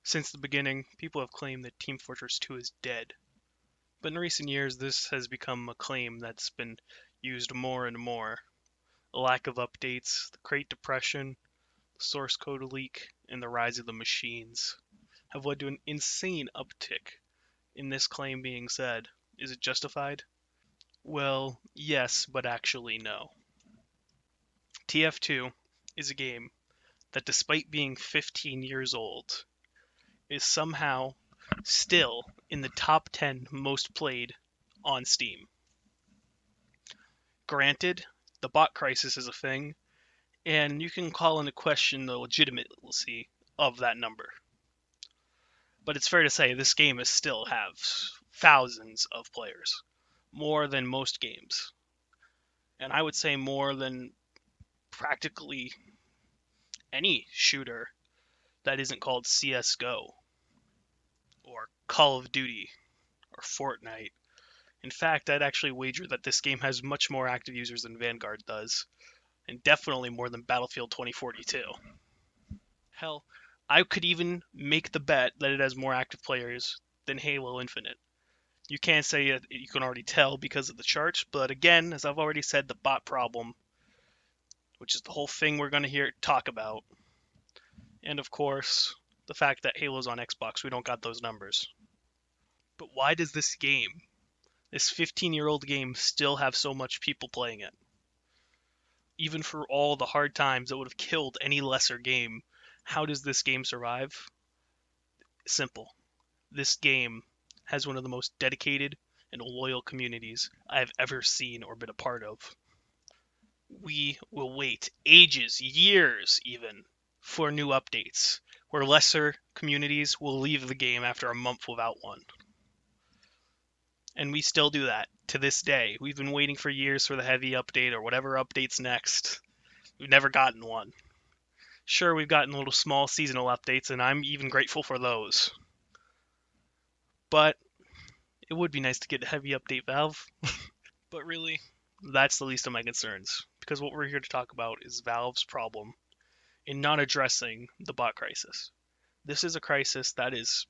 Since the beginning, people have claimed that Team Fortress 2 is dead. But in recent years, this has become a claim that's been used more and more. The lack of updates, the Great Depression, the source code leak, and the rise of the machines have led to an insane uptick in this claim being said. Is it justified? Well, yes, but actually no. TF2 is a game that, despite being 15 years old, is somehow still in the top 10 most played on Steam. Granted, the bot crisis is a thing, and you can call into question the legitimacy of that number. But it's fair to say this game is still has thousands of players, more than most games. And I would say more than practically any shooter that isn't called CSGO or Call of Duty or Fortnite. In fact, I'd actually wager that this game has much more active users than Vanguard does, and definitely more than Battlefield 2042. Hell, I could even make the bet that it has more active players than Halo Infinite. You can't say it, you can already tell because of the charts, but again, as I've already said, the bot problem, which is the whole thing we're going to talk about, and of course, the fact that Halo's on Xbox, we don't got those numbers. But why does this 15-year-old game, still have so much people playing it? Even for all the hard times that would have killed any lesser game, how does this game survive? Simple. This game has one of the most dedicated and loyal communities I have ever seen or been a part of. We will wait ages, years even, for new updates, where lesser communities will leave the game after a month without one. And we still do that to this day. We've been waiting for years for the heavy update or whatever update's next. We've never gotten one. Sure, we've gotten little small seasonal updates, and I'm even grateful for those. But it would be nice to get a heavy update, Valve. But really, that's the least of my concerns, because what we're here to talk about is Valve's problem in not addressing the bot crisis. This is a crisis that is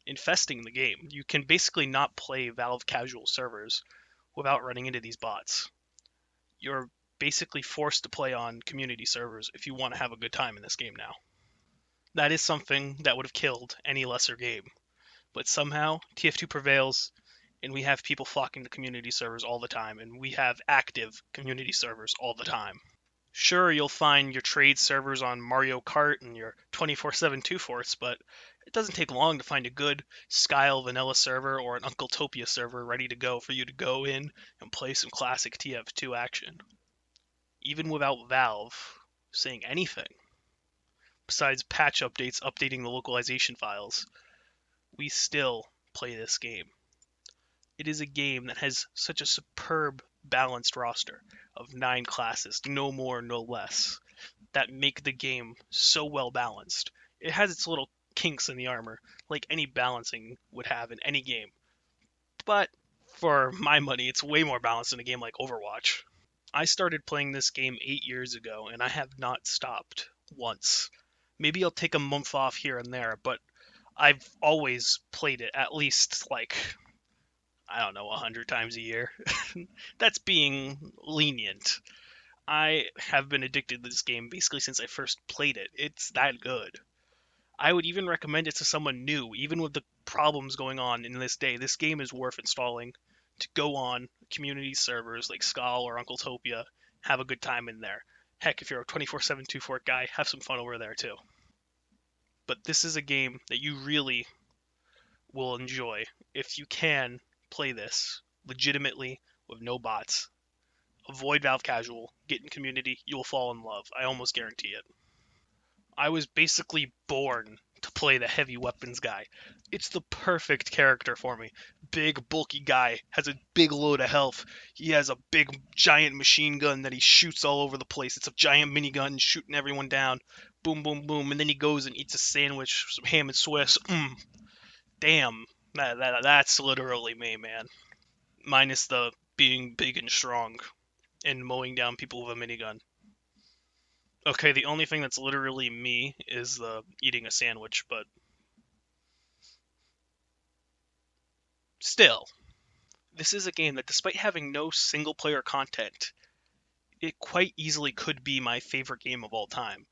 infesting the game. You can basically not play Valve casual servers without running into these bots. You're basically forced to play on community servers if you want to have a good time in this game now. That is something that would have killed any lesser game. But somehow, TF2 prevails, and we have people flocking to community servers all the time, and we have active community servers all the time. Sure, you'll find your trade servers on Mario Kart and your 24/7 two-forts, but it doesn't take long to find a good Skyle vanilla server or an Uncle Topia server ready to go for you to go in and play some classic TF2 action. Even without Valve saying anything, besides patch updates updating the localization files, we still play this game. It is a game that has such a superb balanced roster of 9 classes, no more, no less, that make the game so well balanced. It has its little kinks in the armor, like any balancing would have in any game. But for my money, it's way more balanced in a game like Overwatch. I started playing this game 8 years ago, and I have not stopped once. Maybe I'll take a month off here and there, but I've always played it at least, like, I don't know, 100 times a year. That's being lenient. I have been addicted to this game basically since I first played it. It's that good. I would even recommend it to someone new, even with the problems going on in this day. This game is worth installing to go on community servers like Skull or Uncle Topia, have a good time in there. Heck, if you're a 24/7 2-fort guy, have some fun over there too. But this is a game that you really will enjoy if you can play this legitimately with no bots. Avoid Valve Casual, get in community, you will fall in love. I almost guarantee it. I was basically born to play the heavy weapons guy. It's the perfect character for me. Big, bulky guy, has a big load of health. He has a big, giant machine gun that he shoots all over the place. It's a giant minigun shooting everyone down. Boom, boom, boom. And then he goes and eats a sandwich, some ham and Swiss. Damn. That's literally me, man. Minus the being big and strong and mowing down people with a minigun. Okay, the only thing that's literally me is the eating a sandwich, but Still, this is a game that, despite having no single player content, it quite easily could be my favorite game of all time.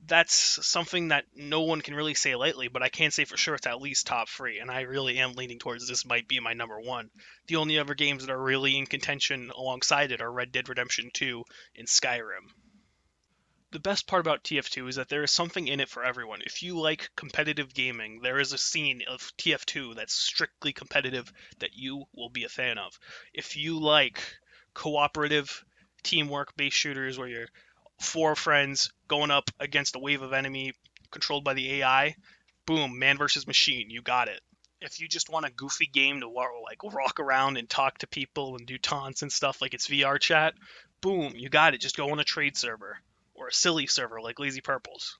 That's something that no one can really say lightly, but I can say for sure it's at least top three, and I really am leaning towards this might be my number one. The only other games that are really in contention alongside it are Red Dead Redemption 2 and Skyrim. The best part about TF2 is that there is something in it for everyone. If you like competitive gaming, there is a scene of TF2 that's strictly competitive that you will be a fan of. If you like cooperative, teamwork based shooters where you're four friends going up against a wave of enemy controlled by the AI, boom, man versus machine, you got it. If you just want a goofy game to like walk around and talk to people and do taunts and stuff like it's VR chat, boom, you got it. Just go on a trade server or a silly server like Lazy Purples.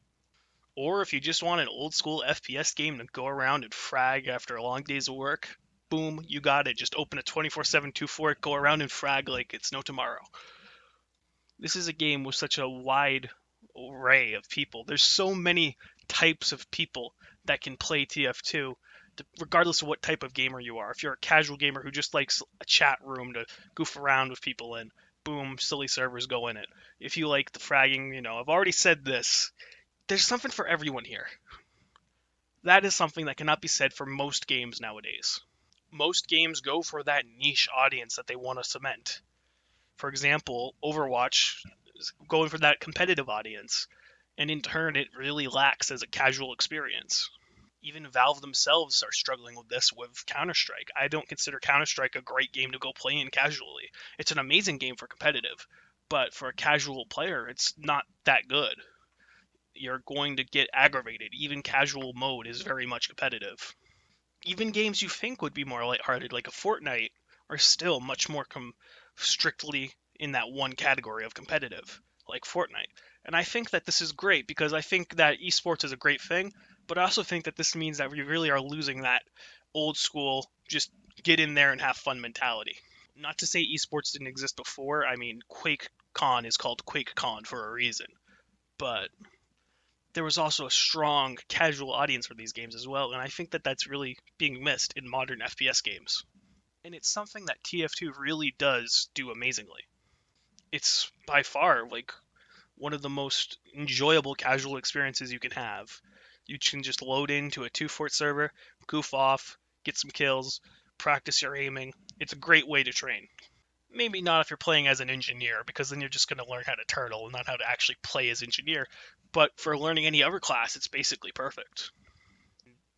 Or if you just want an old school FPS game to go around and frag after a long days of work, boom, you got it. Just open a 24/7 2 go around and frag like it's no tomorrow. This is a game with such a wide array of people. There's so many types of people that can play TF2, regardless of what type of gamer you are. If you're a casual gamer who just likes a chat room to goof around with people in, boom, silly servers go in it. If you like the fragging, I've already said this. There's something for everyone here. That is something that cannot be said for most games nowadays. Most games go for that niche audience that they want to cement. For example, Overwatch is going for that competitive audience, and in turn, it really lacks as a casual experience. Even Valve themselves are struggling with this with Counter-Strike. I don't consider Counter-Strike a great game to go play in casually. It's an amazing game for competitive, but for a casual player, it's not that good. You're going to get aggravated. Even casual mode is very much competitive. Even games you think would be more lighthearted, like a Fortnite, are still much more strictly in that one category of competitive, like Fortnite. And I think that this is great because I think that esports is a great thing, but I also think that this means that we really are losing that old school, just get in there and have fun mentality. Not to say esports didn't exist before. I mean, QuakeCon is called QuakeCon for a reason, but there was also a strong casual audience for these games as well, and I think that that's really being missed in modern FPS games. And it's something that TF2 really does do amazingly. It's by far like one of the most enjoyable casual experiences you can have. You can just load into a 2-fort server, goof off, get some kills, practice your aiming. It's a great way to train. Maybe not if you're playing as an engineer, because then you're just going to learn how to turtle and not how to actually play as engineer. But for learning any other class, it's basically perfect.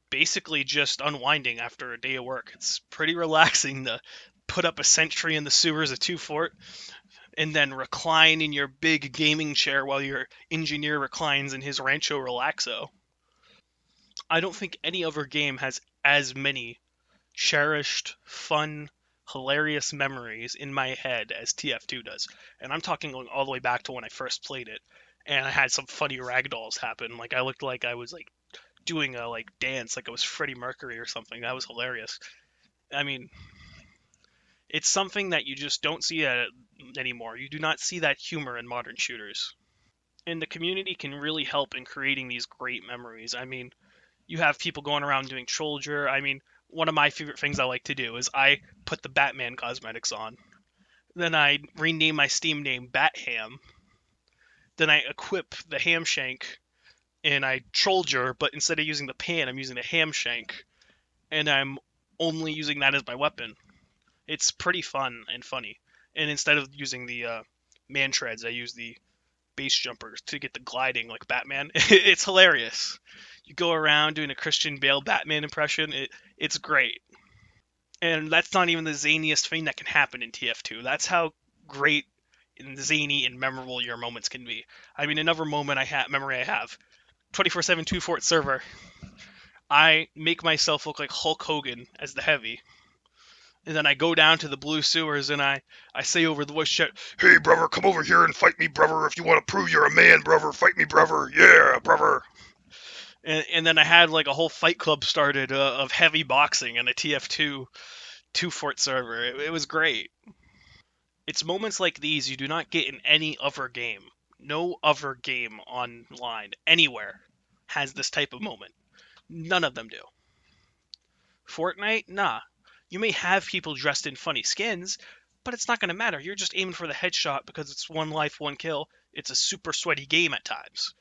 Basically just unwinding after a day of work. It's pretty relaxing to put up a sentry in the sewers of 2-fort and then recline in your big gaming chair while your engineer reclines in his Rancho Relaxo. I don't think any other game has as many cherished, fun, hilarious memories in my head as TF2 does. And I'm talking all the way back to when I first played it. And I had some funny ragdolls happen. Like I looked like I was like doing a dance, like I was Freddie Mercury or something. That was hilarious. I mean, it's something that you just don't see anymore. You do not see that humor in modern shooters. And the community can really help in creating these great memories. I mean, you have people going around doing Trollger. I mean, one of my favorite things I like to do is I put the Batman cosmetics on. Then I rename my Steam name Batham. Then I equip the ham shank and I Trollger, but instead of using the pan, I'm using the ham shank. And I'm only using that as my weapon. It's pretty fun and funny. And instead of using the man treads, I use the base jumpers to get the gliding like Batman. It's hilarious. You go around doing a Christian Bale Batman impression. It's great. And that's not even the zaniest thing that can happen in TF2. That's how great and zany and memorable your moments can be. I mean, another memory I have, 24/7 2-fort server. I make myself look like Hulk Hogan as the heavy. And then I go down to the blue sewers and I say over the voice chat, "Hey, brother, come over here and fight me, brother. If you want to prove you're a man, brother, fight me, brother. Yeah, brother." And then I had like a whole fight club started of heavy boxing and a TF2 2-fort server. It was great. It's moments like these you do not get in any other game. No other game online, anywhere, has this type of moment. None of them do. Fortnite? Nah. You may have people dressed in funny skins, but it's not going to matter. You're just aiming for the headshot because it's one life, one kill. It's a super sweaty game at times.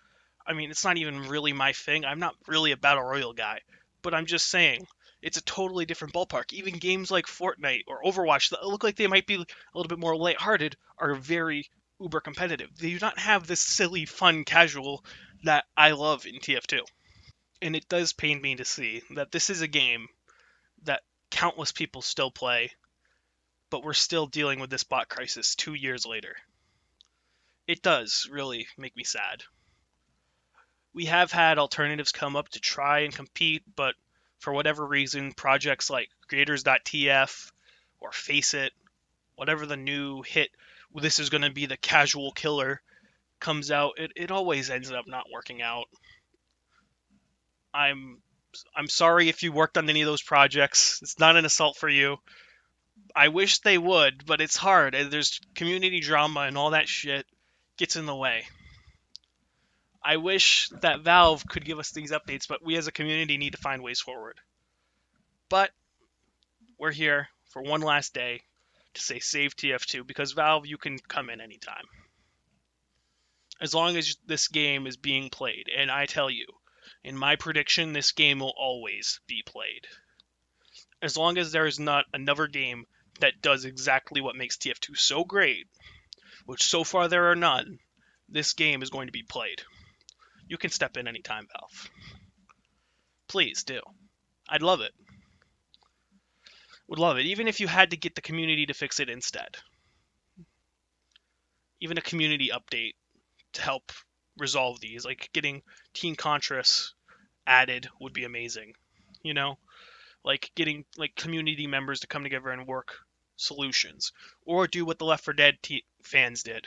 I mean, it's not even really my thing. I'm not really a battle royale guy, but I'm just saying it's a totally different ballpark. Even games like Fortnite or Overwatch that look like they might be a little bit more lighthearted are very uber competitive. They do not have this silly, fun, casual that I love in TF2. And it does pain me to see that this is a game that countless people still play, but we're still dealing with this bot crisis 2 years later. It does really make me sad. We have had alternatives come up to try and compete, but for whatever reason, projects like creators.tf or Face It, whatever the new hit, this is going to be the casual killer, comes out, it always ends up not working out. I'm I'm sorry if you worked on any of those projects. It's not an assault for you. I wish they would, but it's hard. There's community drama and all that shit gets in the way. I wish that Valve could give us these updates, but we as a community need to find ways forward. But we're here for one last day to say save TF2 because Valve, you can come in anytime. As long as this game is being played, and I tell you, in my prediction, this game will always be played. As long as there is not another game that does exactly what makes TF2 so great, which so far there are none, this game is going to be played. You can step in anytime, Valve. Please do. I'd love it. Would love it, even if you had to get the community to fix it instead. Even a community update to help resolve these, like getting Team Contras added would be amazing. You know, like getting like community members to come together and work solutions, or do what the Left 4 Dead fans did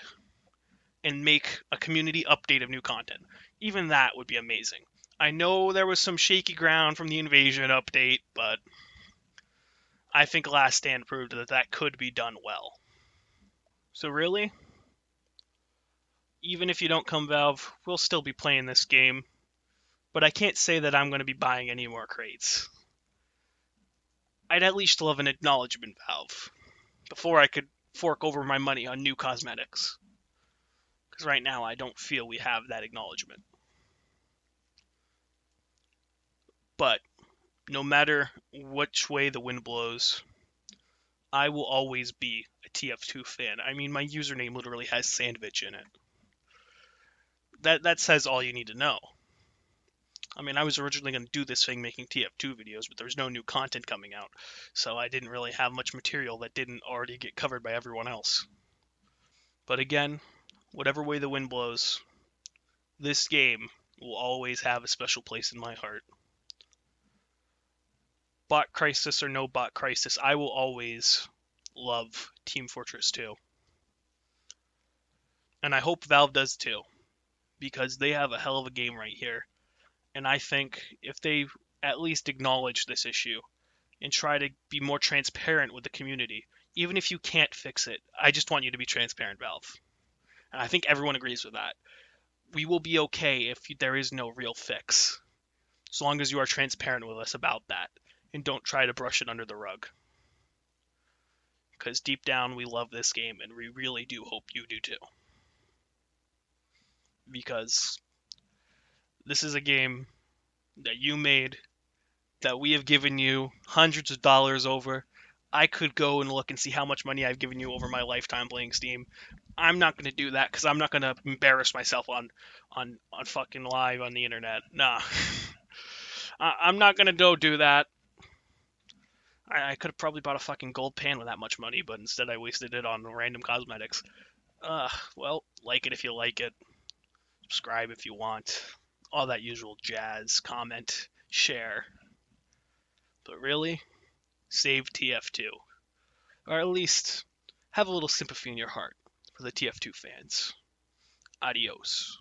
and make a community update of new content. Even that would be amazing. I know there was some shaky ground from the Invasion update, but I think Last Stand proved that that could be done well. So really, even if you don't come Valve, we'll still be playing this game, but I can't say that I'm going to be buying any more crates. I'd at least love an acknowledgement, Valve, before I could fork over my money on new cosmetics. Because right now I don't feel we have that acknowledgement. But no matter which way the wind blows, I will always be a TF2 fan. I mean, my username literally has Sandvich in it. That says all you need to know. I mean, I was originally going to do this thing making TF2 videos, but there was no new content coming out, so I didn't really have much material that didn't already get covered by everyone else. But again, whatever way the wind blows, this game will always have a special place in my heart. Bot Crisis or no Bot Crisis, I will always love Team Fortress 2. And I hope Valve does too, because they have a hell of a game right here. And I think if they at least acknowledge this issue and try to be more transparent with the community, even if you can't fix it, I just want you to be transparent, Valve. And I think everyone agrees with that. We will be okay if there is no real fix, as long as you are transparent with us about that and don't try to brush it under the rug. Because deep down, we love this game, and we really do hope you do too. Because this is a game that you made, that we have given you hundreds of dollars over. I could go and look and see how much money I've given you over my lifetime playing Steam. I'm not going to do that because I'm not going to embarrass myself on fucking live on the internet. Nah. I'm not going to go do that. I could have probably bought a fucking gold pan with that much money, but instead I wasted it on random cosmetics. Well, like it if you like it. Subscribe if you want. All that usual jazz. Comment. Share. But really, save TF2. Or at least have a little sympathy in your heart for the TF2 fans. Adios.